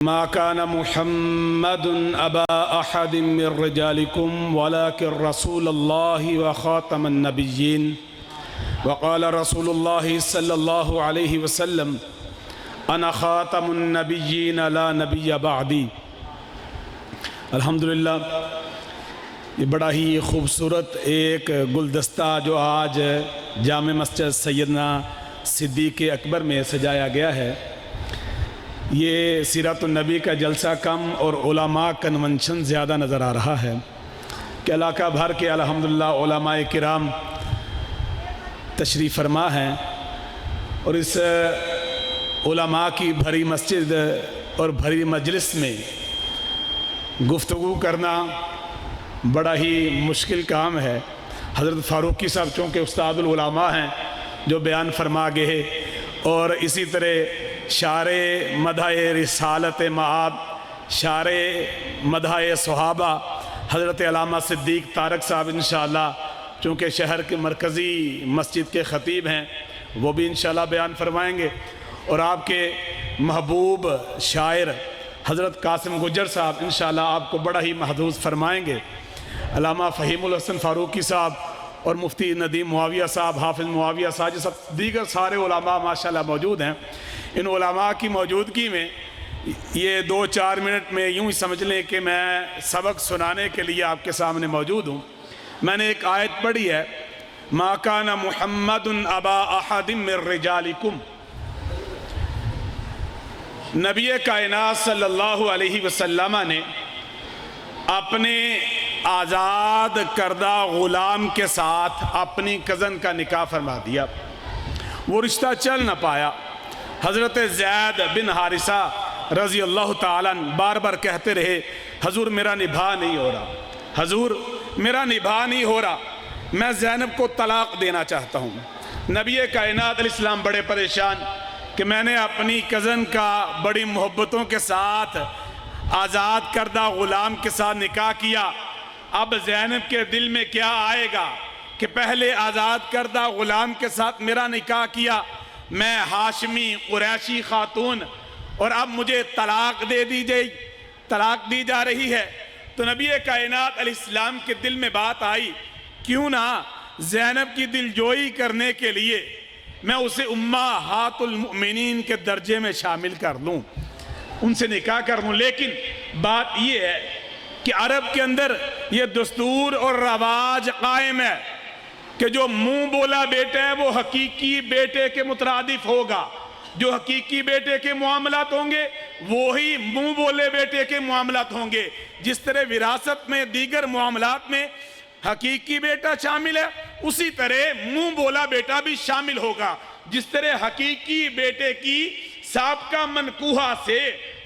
मा काना मुहम्मदुन अबा अहदिम मिर रिजालिकुम वलाकिन रसूलुल्लाहि व खातमन नबिय्यीन व क़ाल रसूलुल्लाहि सल्लल्लाहु अलैहि वसल्लम अना खातमुन नबिय्यीन ला नबिय्य बअदी। अल्हम्दुलिल्लाह, ये बड़ा ही खूबसूरत एक गुलदस्ता जो आज जामे मस्जिद सैयदना सिद्दीक़ अकबर में सजाया गया है, ये सीरतुन नबी का जलसा कम और उलमा कन्वेंशन ज़्यादा नज़र आ रहा है कि इलाका भर के अल्हम्दुलिल्लाह उलमाए किराम तशरीफ़ फरमा हैं और इस उलमा की भरी मस्जिद और भरी मजलिस में गुफ्तगू करना बड़ा ही मुश्किल काम है। हज़रत फ़ारूकी साहब चूँकि उस्तादुल उलमा हैं जो बयान फरमा गए, और इसी तरह शारे मदाए रिसालत मआब, शारे मदाए सहाबा हज़रत अल्लामा सिद्दीक़ तारक साहब इंशाअल्लाह चूँकि शहर के मरकज़ी मस्जिद के ख़तीब हैं, वो भी इंशाअल्लाह बयान फरमाएँगे। और आपके महबूब शायर हज़रत कासिम गुज्जर साहब इंशाअल्लाह आपको बड़ा ही महदूस फरमाएँगे। अल्लामा फ़हीमुल हसन फ़ारूकी साहब और मुफ्ती नदीम मुआविया साहब, हाफिज़ मुआविया साहब, सब दीगर सारे उलमा माशाअल्लाह मौजूद हैं। इन उलमा की मौजूदगी में ये 2-4 मिनट में यूँ ही समझ लें कि मैं सबक सुनाने के लिए आपके सामने मौजूद हूँ। मैंने एक आयत पढ़ी है, मा काना मुहम्मदुन अबा अहदिम मिर रिजालिकुम। नबी कायनात सल्लल्लाहु अलैहि वसल्लम ने अपने आज़ाद करदा ग़ुलाम के साथ अपनी कज़न का निकाह फरमा दिया। वो रिश्ता चल न पाया। हज़रत ज़ैद बिन हारिसा रज़ी अल्लाह ताला बार बार कहते रहे, हजूर मेरा निभा नहीं हो रहा, हजूर मेरा निभा नहीं हो रहा, मैं ज़ैनब को तलाक़ देना चाहता हूँ। नबी कायनात अलैहिस्सलाम बड़े परेशान कि मैंने अपनी कज़न का बड़ी मोहब्बतों के साथ आज़ाद करदा ग़ुलाम के साथ निकाह किया। अब ज़ैनब के दिल में क्या आएगा कि पहले आज़ाद करदा ग़ुलाम के साथ मेरा निकाह किया, मैं हाशमी कुरैशी खातून, और अब मुझे तलाक़ तलाक़ दी जा रही है। तो नबी कायनात अलैहिस्सलाम के दिल में बात आई, क्यों ना ज़ैनब की दिलजोई करने के लिए मैं उसे उम्माहातुल मुमिनीन के दर्जे में शामिल कर लूँ, उनसे निकाह कर लूँ। लेकिन बात यह है कि अरब के अंदर ये दस्तूर और रवाज कायम है कि जो मुंह बोला बेटा है वो हकीकी बेटे के मुतरादिफ होगा। जो हकीकी बेटे के मामलात होंगे वो ही मुंह बोले बेटे के मामलात होंगे। जिस तरह विरासत में दीगर मामलात में हकीकी बेटा शामिल है, उसी तरह मुंह बोला बेटा भी शामिल होगा। जिस तरह हकीकी बेटे की साबका मनकूहा से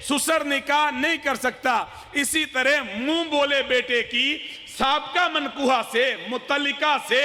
सुसर निकाह नहीं कर सकता, इसी तरह मुंह बोले बेटे की साबका मनकूहा से मुतल्लिका से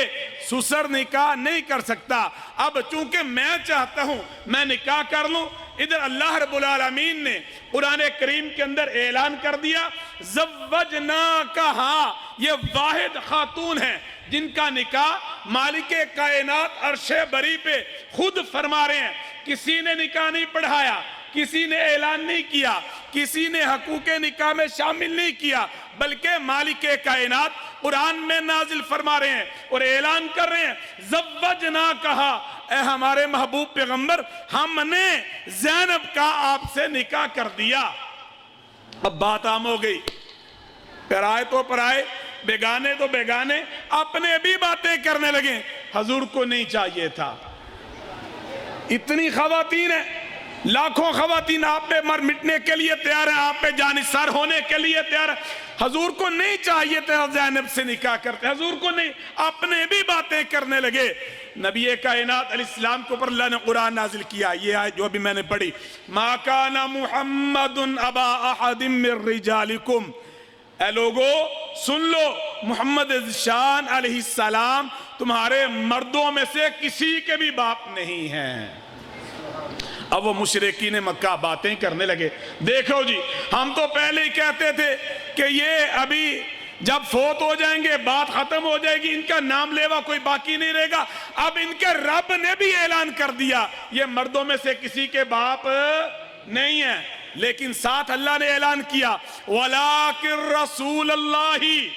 सुसर निकाह नहीं कर सकता। अब चूंकि मैं चाहता हूं मैं निकाह कर लूं, इधर अल्लाह रब्बुल आलमीन ने कुरान करीम के अंदर ऐलान कर दिया, ज़व्वजना कहा, ये वाहिद खातून है जिनका निकाह मालिके कायनात अर्शे बरी पे खुद फरमा रहे हैं। किसी ने निकाह नहीं पढ़ाया, किसी ने ऐलान नहीं किया, किसी ने हकूके निकाह में शामिल नहीं किया, बल्कि मालिके कायनात कुरान में नाजिल फरमा रहे हैं और ऐलान कर रहे हैं, ज़व्वजना कहा, ए हमारे महबूब पैगंबर, हमने ज़ैनब का आपसे निकाह कर दिया। अब बात आम हो गई, पराए तो पराए, बेगाने तो बेगाने, अपने भी बातें करने लगे। हजूर को नहीं चाहिए था। इतनी खवातीन है, लाखों खवातीन आप पे मर मिटने के लिए तैयार है, आप पे जानिसार होने के लिए तैयार है। हजूर को नहीं चाहिए था ज़ैनब से निकाह करते, हजूर को नहीं, अपने भी बातें करने लगे। नबी कायनात अलैहिस्सलाम के ऊपर अल्लाह ने कुरान नाजिल किया, ये आयत जो अभी मैंने पढ़ी, मा काना मुहम्मदुन अबा अहदिम मिर रिजालिकुम। ऐ लोगो सुन लो, मोहम्मद शान अलैहिस्सलाम तुम्हारे मर्दों में से किसी के भी बाप नहीं हैं। अब वो मुशरिकीन मक्का बातें करने लगे, देखो जी हम तो पहले ही कहते थे कि ये अभी जब फोत हो जाएंगे बात खत्म हो जाएगी, इनका नाम लेवा कोई बाकी नहीं रहेगा। अब इनके रब ने भी ऐलान कर दिया ये मर्दों में से किसी के बाप नहीं है। लेकिन साथ अल्लाह ने ऐलान किया वलाकिर रसूल अल्लाही,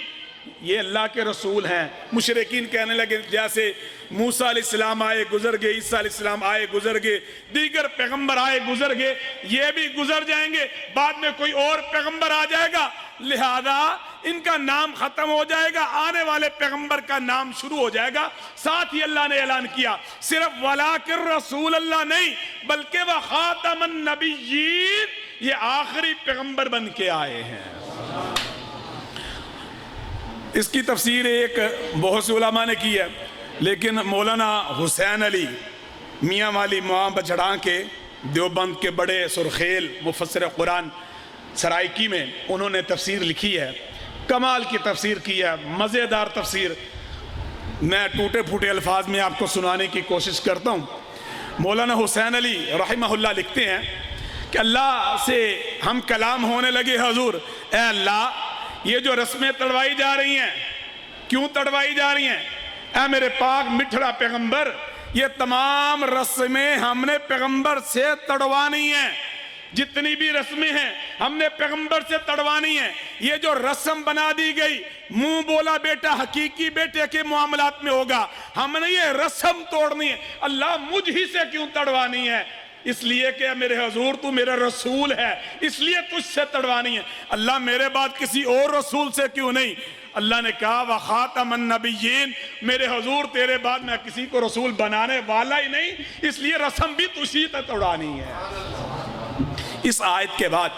ये अल्लाह के रसूल हैं। मुशरिकीन कहने लगे जैसे मूसा अलैहिस्सलाम आए गुजर गए, ईसा अलैहिस्सलाम आए गुजर गए, दीगर पैगंबर आए गुजर गए, ये भी गुजर जाएंगे, बाद में कोई और पैगंबर आ जाएगा, लिहाजा इनका नाम खत्म हो जाएगा, आने वाले पैगंबर का नाम शुरू हो जाएगा। साथ ही अल्लाह ने ऐलान किया सिर्फ वलाकिर रसूल अल्लाह नहीं बल्कि वह खातमन नबिय्यीन, ये आखिरी पैगंबर बन के आए हैं। इसकी तफसीर एक बहुत से उलमा ने की है, लेकिन मौलाना हुसैन अली मियाँ वाली मुआम बछड़ा के देवबंद के बड़े सुरखेल मुफस्सिर कुरान सराइकी में उन्होंने तफसीर लिखी है, कमाल की तफसीर की है, मज़ेदार तफसीर। मैं टूटे फूटे अल्फाज में आपको सुनाने की कोशिश करता हूँ। मौलाना हुसैन अली रहमहुल्लाह लिखते हैं कि अल्लाह से हम कलाम होने लगे, हजूर ए अल्लाह ये जो रस्में तड़वाई जा रही हैं क्यों तड़वाई जा रही हैं? ऐ मेरे पाक मिठड़ा पैगंबर, ये तमाम रस्में हमने पैगंबर से तड़वानी हैं, जितनी भी रस्में हैं हमने पैगंबर से तड़वानी है। ये जो रस्म बना दी गई मुंह बोला बेटा हकीकी बेटे के मामलात में होगा, हमने ये रस्म तोड़नी है। अल्लाह मुझ ही से क्यों तड़वानी है? इसलिए कि मेरे हजूर तू मेरा रसूल है, इसलिए तुझसे तड़वानी है। अल्लाह मेरे बाद किसी और रसूल से क्यों नहीं? अल्लाह ने कहा व खातमन नबिय्यीन, मेरे हजूर तेरे बाद मैं किसी को रसूल बनाने वाला ही नहीं, इसलिए रस्म भी तुझी से तोड़ानी है। इस आयत के बाद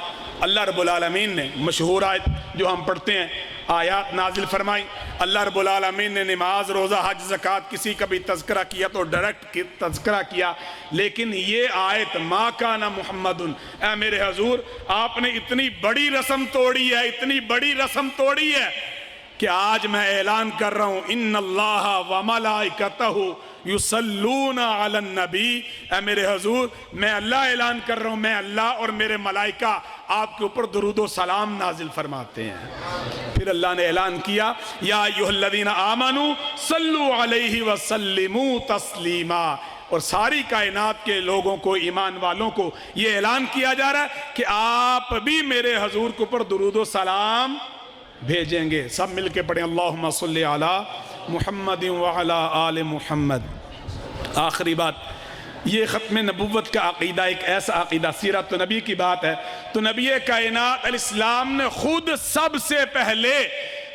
अल्लाह रब्बुल आलमीन ने मशहूर आयत जो हम पढ़ते हैं आयात नाजिल फरमाई। अल्लाह रब्बुल आलमीन ने नमाज रोज़ा हज ज़कात किसी का भी तज़किरा किया तो डायरेक्ट तज़किरा किया, लेकिन ये आयत मा काना मुहम्मदुन, ऐ मेरे हजूर आपने इतनी बड़ी रस्म तोड़ी है, इतनी बड़ी रस्म तोड़ी है कि आज मैं ऐलान कर रहा हूँ इन्नल्लाह व मलाइकतहु युसल्लूना अलन नबी। ऐ मेरे हजूर मैं अल्लाह ऐलान कर रहा हूँ, मैं अल्लाह और मेरे मलाइका आपके ऊपर दुरूदो सलाम नाजिल फरमाते हैं। फिर अल्लाह ने ऐलान किया या अय्युहल्लज़ीना आमनू सल्लु अलैहि व सल्लिमू तस्लीमा, और सारी कायनात के लोगों को, ईमान वालों को ये ऐलान किया जा रहा है कि आप भी मेरे हजूर के ऊपर दुरूदो सलाम भेजेंगे। सब मिलके पढ़ें अल्लाहुम्मा सल्ली अला मुहम्मदिन व अला आले मुहम्मद। आखिरी बात, ये ख़त्म नबुव्वत का अक़ीदा एक ऐसा अक़ीदा, सीरत नबी की बात है तो नबी कायनात अलैहिस्सलाम ने खुद सबसे पहले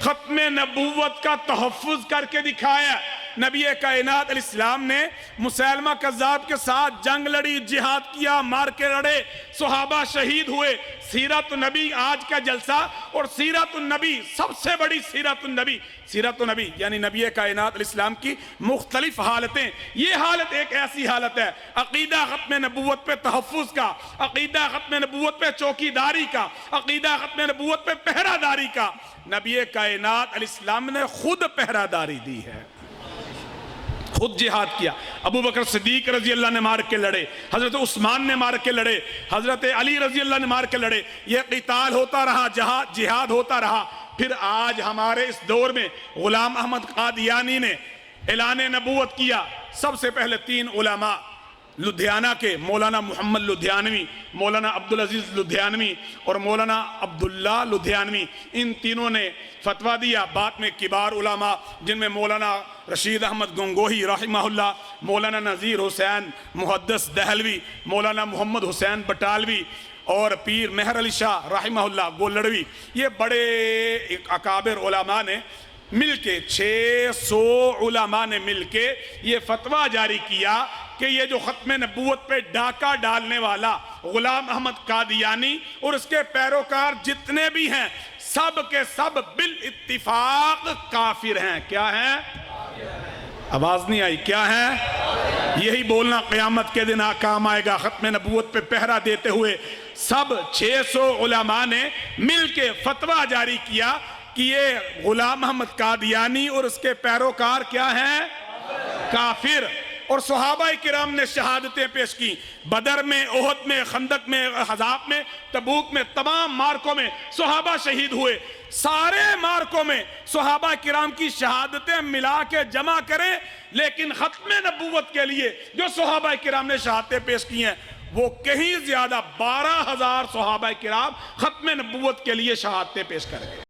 ख़त्म नबुव्वत का तहफ़्फ़ुज़ करके दिखाया। नबी कायनात अलैहिस्सलाम ने मुसैलमा कज़्ज़ाब के साथ जंग लड़ी, जिहाद किया, मार के लड़े, सहाबा शहीद हुए। सीरत नबी आज का जलसा और सीरत नबी सबसे बड़ी सीरत नबी, सीरत नबी यानी नबी कायनात अलैहिस्सलाम की मुख्तलिफ हालतें। ये हालत एक ऐसी हालत है अक़ीदा ख़त्म नबुव्वत पे तहफ़्फ़ुज़ का, अक़ीदा ख़त्म नबुव्वत पे चौकीदारी का, अक़ीदा ख़त्म नबुव्वत पे पहरादारी का। नबी कायनात अलैहिस्सलाम ने खुद पहरादारी दी है, खुद जिहाद किया। अबू बकर सिद्दीक रजी अल्लाह ने मार के लड़े, हजरत उस्मान ने मार के लड़े, हजरत अली रजी अल्लाह ने मार के लड़े। ये क़िताल होता रहा, जिहाद होता रहा। फिर आज हमारे इस दौर में गुलाम अहमद कादियानी ने ऐलान नबूवत किया। सबसे पहले 3 उलमा लुधियाना के, मौलाना मोहम्मद लुधियानवी, मौलाना अब्दुल अजीज़ लुधियानवी और मौलाना अब्दुल्ला लुधियानवी, इन तीनों ने फतवा दिया। बाद में किबार उलमा जिनमें मौलाना रशीद अहमद गंगोही रहमहुल्लाह, मौलाना नज़ीर हुसैन मुहद्दिस दहलवी, मौलाना मोहम्मद हुसैन बटालवी और पीर मेहर अली शाह रहमहुल्लाह गोलड़वी, ये बड़े अकाबिर उलमा ने मिलके 600 उलमा ने मिलके ये फतवा जारी किया कि ये जो ख़त्म नबूवत पे डाका डालने वाला गुलाम अहमद कादियानी और उसके पैरोकार जितने भी हैं सब के सब बिल इत्तिफाक काफिर हैं। क्या हैं? आवाज नहीं आई, क्या है? यही बोलना क़यामत के दिन काम आएगा। ख़त्म नबूवत पे पहरा देते हुए सब 600 उलमा ने मिलके फतवा जारी किया कि ये गुलाम अहमद कादियानी और उसके पैरोकार क्या हैं? काफिर। और सहाबाए किराम ने शहादतें पेश की, बदर में, ओहद में, खंदक में, हज़ाब में, तबूक में, तमाम मार्कों में सहाबा शहीद हुए। सारे मार्कों में सहाबा किराम की शहादतें मिला के जमा करें, लेकिन ख़त्म नबूवत के लिए जो सहाबा किराम ने शहादतें पेश की हैं वो कहीं ज्यादा 12,000 सहाबा किराम खत्म नबूवत के लिए शहादतें पेश कर गए।